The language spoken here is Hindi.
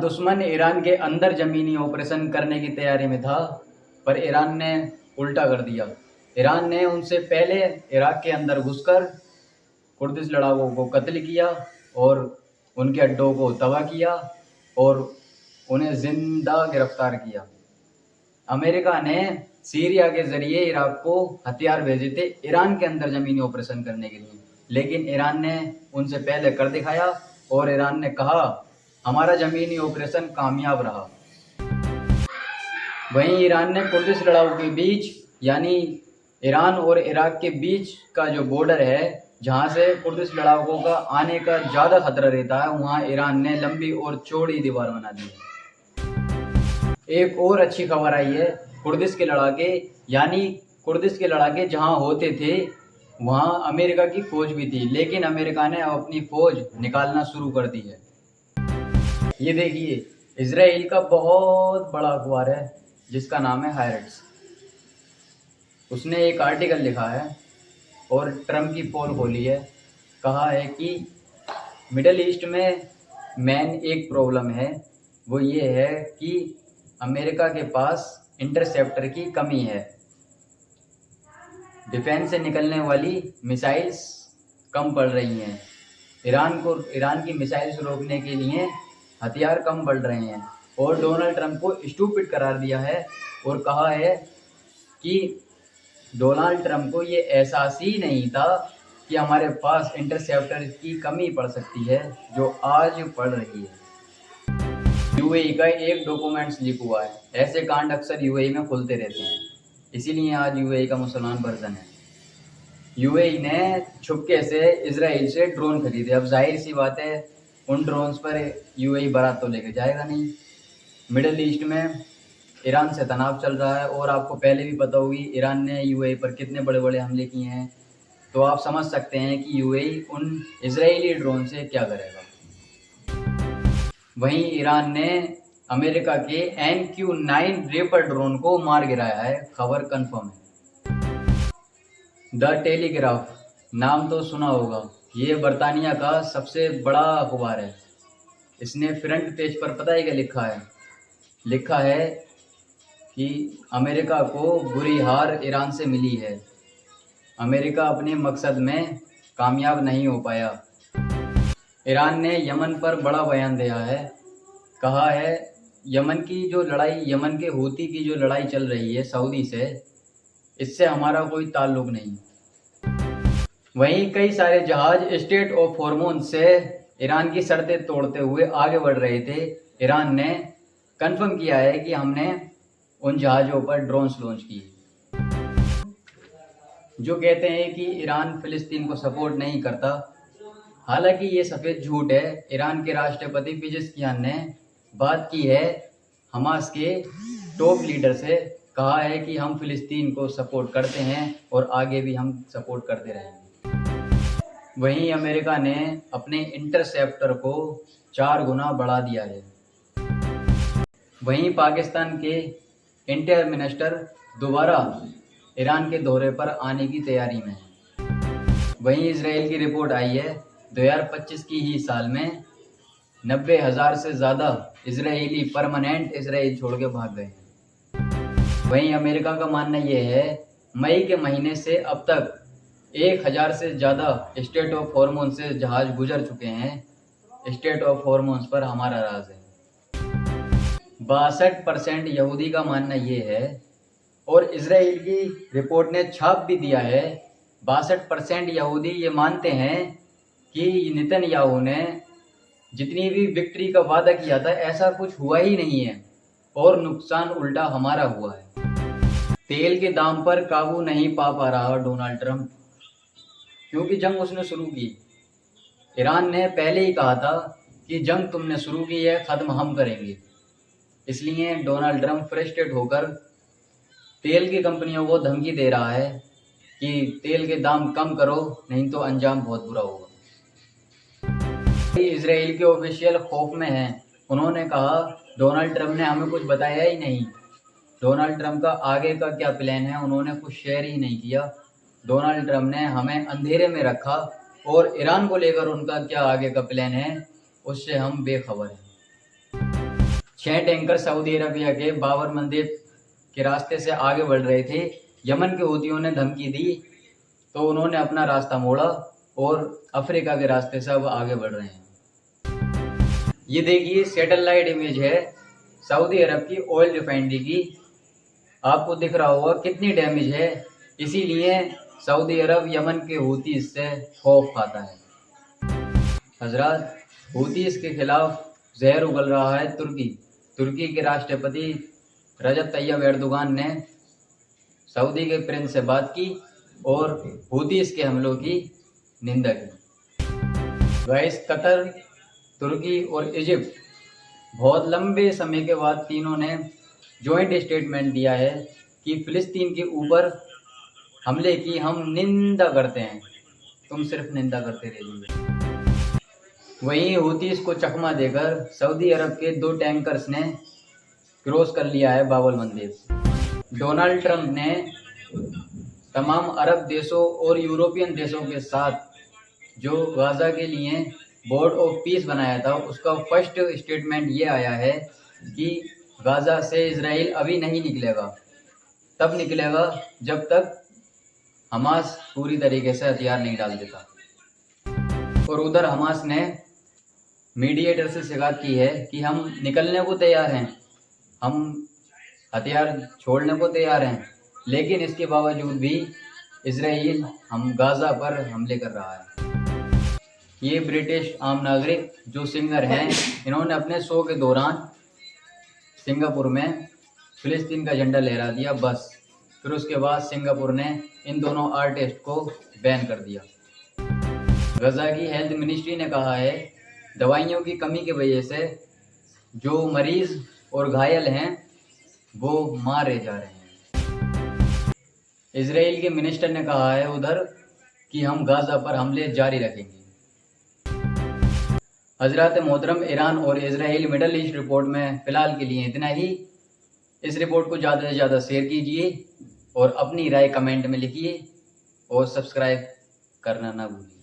दुश्मन ईरान के अंदर ज़मीनी ऑपरेशन करने की तैयारी में था, पर ईरान ने उल्टा कर दिया। ईरान ने उनसे पहले इराक के अंदर घुसकर कुर्दिश लड़ाकों को कत्ल किया और उनके अड्डों को तबाह किया और उन्हें जिंदा गिरफ्तार किया। अमेरिका ने सीरिया के ज़रिए इराक को हथियार भेजे थे ईरान के अंदर ज़मीनी ऑपरेशन करने के लिए, लेकिन ईरान ने उनसे पहले कर दिखाया और ईरान ने कहा हमारा ज़मीनी ऑपरेशन कामयाब रहा। वहीं ईरान ने कुर्दिश लड़ाकों के बीच, यानी ईरान और इराक के बीच का जो बॉर्डर है, जहां से कुर्दिश लड़ाकों का आने का ज़्यादा खतरा रहता है, वहां ईरान ने लंबी और चौड़ी दीवार बना दी है। एक और अच्छी खबर आई है, कुर्दिश के लड़ाके जहां होते थे वहां अमेरिका की फौज भी थी, लेकिन अमेरिका ने अपनी फौज निकालना शुरू कर दी है। ये देखिए, इजराइल का बहुत बड़ा अखबार है जिसका नाम है हायरेट्स। उसने एक आर्टिकल लिखा है और ट्रम्प की पोल खोली है। कहा है कि मिडल ईस्ट में मेन एक प्रॉब्लम है, वो ये है कि अमेरिका के पास इंटरसेप्टर की कमी है। डिफेंस से निकलने वाली मिसाइल्स कम पड़ रही हैं। ईरान की मिसाइल्स रोकने के लिए हथियार कम बढ़ रहे हैं और डोनाल्ड ट्रंप को स्टूपिड करार दिया है और कहा है कि डोनाल्ड ट्रंप को ये एहसास ही नहीं था कि हमारे पास इंटरसेप्टर की कमी पड़ सकती है, जो आज पड़ रही है। यूएई का एक डॉक्यूमेंट्स लीक हुआ है। ऐसे कांड अक्सर यूएई में खुलते रहते हैं, इसीलिए आज यूएई का मुसलमान वर्जन है। यूएई ने छुपके से इजराइल से ड्रोन खरीदे। अब जाहिर सी बात है, उन ड्रोन्स पर यूएई बारात तो लेके जाएगा नहीं। मिडिल ईस्ट में ईरान से तनाव चल रहा है और आपको पहले भी पता होगी ईरान ने यूएई पर कितने बड़े बड़े हमले किए हैं, तो आप समझ सकते हैं कि यूएई उन इजरायली ड्रोन से क्या करेगा। वहीं ईरान ने अमेरिका के MQ-9 रेपर ड्रोन को मार गिराया है, खबर कंफर्म है। द टेलीग्राफ नाम तो सुना होगा, ये बरतानिया का सबसे बड़ा अखबार है। इसने फ्रंट पेज पर पता है क्या लिखा है कि अमेरिका को बुरी हार ईरान से मिली है। अमेरिका अपने मकसद में कामयाब नहीं हो पाया। ईरान ने यमन पर बड़ा बयान दिया है। कहा है यमन के हूती की जो लड़ाई चल रही है सऊदी से, इससे हमारा कोई ताल्लुक नहीं। वहीं कई सारे जहाज स्ट्रेट ऑफ हॉर्मोज से ईरान की शर्तें तोड़ते हुए आगे बढ़ रहे थे। ईरान ने कंफर्म किया है कि हमने उन जहाज़ों पर ड्रोन्स लॉन्च किए। जो कहते हैं कि ईरान फिलिस्तीन को सपोर्ट नहीं करता, हालांकि ये सफ़ेद झूठ है। ईरान के राष्ट्रपति पेजेस्कियान ने बात की है हमास के टॉप लीडर से, कहा है कि हम फिलिस्तीन को सपोर्ट करते हैं और आगे भी हम सपोर्ट करते रहेंगे। वहीं अमेरिका ने अपने इंटरसेप्टर को 4 गुना बढ़ा दिया है। वहीं पाकिस्तान के इंटीरियर मिनिस्टर दोबारा ईरान के दौरे पर आने की तैयारी में है। वहीं इजराइल की रिपोर्ट आई है 2025 की ही साल में 90,000 से ज़्यादा इजरायली परमानेंट इजराइल छोड़ के भाग गए हैं। वहीं अमेरिका का मानना यह है मई के महीने से अब तक 1,000 से ज़्यादा स्ट्रेट ऑफ हॉर्मोज से जहाज गुजर चुके हैं। स्ट्रेट ऑफ हॉर्मोज पर हमारा राज है। 62% यहूदी का मानना ये है और इजराइल की रिपोर्ट ने छाप भी दिया है 62% यहूदी ये मानते हैं कि नेतन्याहू ने जितनी भी विक्ट्री का वादा किया था ऐसा कुछ हुआ ही नहीं है और नुकसान उल्टा हमारा हुआ है। तेल के दाम पर काबू नहीं पा रहा डोनाल्ड ट्रंप, क्योंकि जंग उसने शुरू की। ईरान ने पहले ही कहा था कि जंग तुमने शुरू की है, ख़त्म हम करेंगे। इसलिए डोनाल्ड ट्रंप फ्रस्ट्रेट होकर तेल की कंपनियों को धमकी दे रहा है कि तेल के दाम कम करो, नहीं तो अंजाम बहुत बुरा होगा। इजराइल के ऑफिशियल खौफ में हैं। उन्होंने कहा डोनाल्ड ट्रंप ने हमें कुछ बताया ही नहीं। डोनाल्ड ट्रंप का आगे का क्या प्लान है उन्होंने कुछ शेयर ही नहीं किया। डोनाल्ड ट्रंप ने हमें अंधेरे में रखा और ईरान को लेकर उनका क्या आगे का प्लान है उससे हम बेखबर हैं। 6 टैंकर सऊदी अरबिया के बाबर मंदेब के रास्ते से आगे बढ़ रहे थे। यमन के हूथियों ने धमकी दी तो उन्होंने अपना रास्ता मोड़ा और अफ्रीका के रास्ते से अब आगे बढ़ रहे हैं। ये देखिए सैटेलाइट इमेज है सऊदी अरब की ऑयल रिफाइनरी की। आपको दिख रहा होगा कितनी डैमेज है, इसीलिए सऊदी अरब यमन के हूती से खौफ खाता है। हजरात, हूतीस के खिलाफ जहर उगल रहा है तुर्की के राष्ट्रपति रजब तैयब एर्दोगान ने सऊदी के प्रिंस से बात की और हूतीस के हमलों की निंदा की। गाइस, कतर, तुर्की और इजिप्ट बहुत लंबे समय के बाद तीनों ने जॉइंट स्टेटमेंट दिया है कि फिलिस्तीन के ऊपर हमले की हम निंदा करते हैं, तुम सिर्फ निंदा करते रहिए। वहीं हूतीस को चकमा देकर सऊदी अरब के 2 टैंकर्स ने क्रॉस कर लिया है बाबल मंदेब। डोनाल्ड ट्रंप ने तमाम अरब देशों और यूरोपियन देशों के साथ जो गाज़ा के लिए बोर्ड ऑफ पीस बनाया था, उसका फर्स्ट स्टेटमेंट ये आया है कि गाज़ा से इजराइल अभी नहीं निकलेगा, तब निकलेगा जब तक हमास पूरी तरीके से हथियार नहीं डाल देता। और उधर हमास ने मीडिएटर से शिकायत की है कि हम निकलने को तैयार हैं, हम हथियार छोड़ने को तैयार हैं, लेकिन इसके बावजूद भी इजराइल हम गाज़ा पर हमले कर रहा है। ये ब्रिटिश आम नागरिक जो सिंगर हैं, इन्होंने अपने शो के दौरान सिंगापुर में फिलिस्तीन का झंडा लहरा दिया बस। फिर उसके बाद सिंगापुर ने इन दोनों आर्टिस्ट को बैन कर दिया। गाज़ा की हेल्थ मिनिस्ट्री ने कहा है दवाइयों की कमी की वजह से जो मरीज और घायल हैं वो मारे जा रहे हैं। इजराइल के मिनिस्टर ने कहा है उधर कि हम गाज़ा पर हमले जारी रखेंगे। हजरत मोहतरम, ईरान और इजराइल मिडल ईस्ट रिपोर्ट में फ़िलहाल के लिए इतना ही। इस रिपोर्ट को ज़्यादा से ज़्यादा शेयर कीजिए और अपनी राय कमेंट में लिखिए और सब्सक्राइब करना ना भूलिए।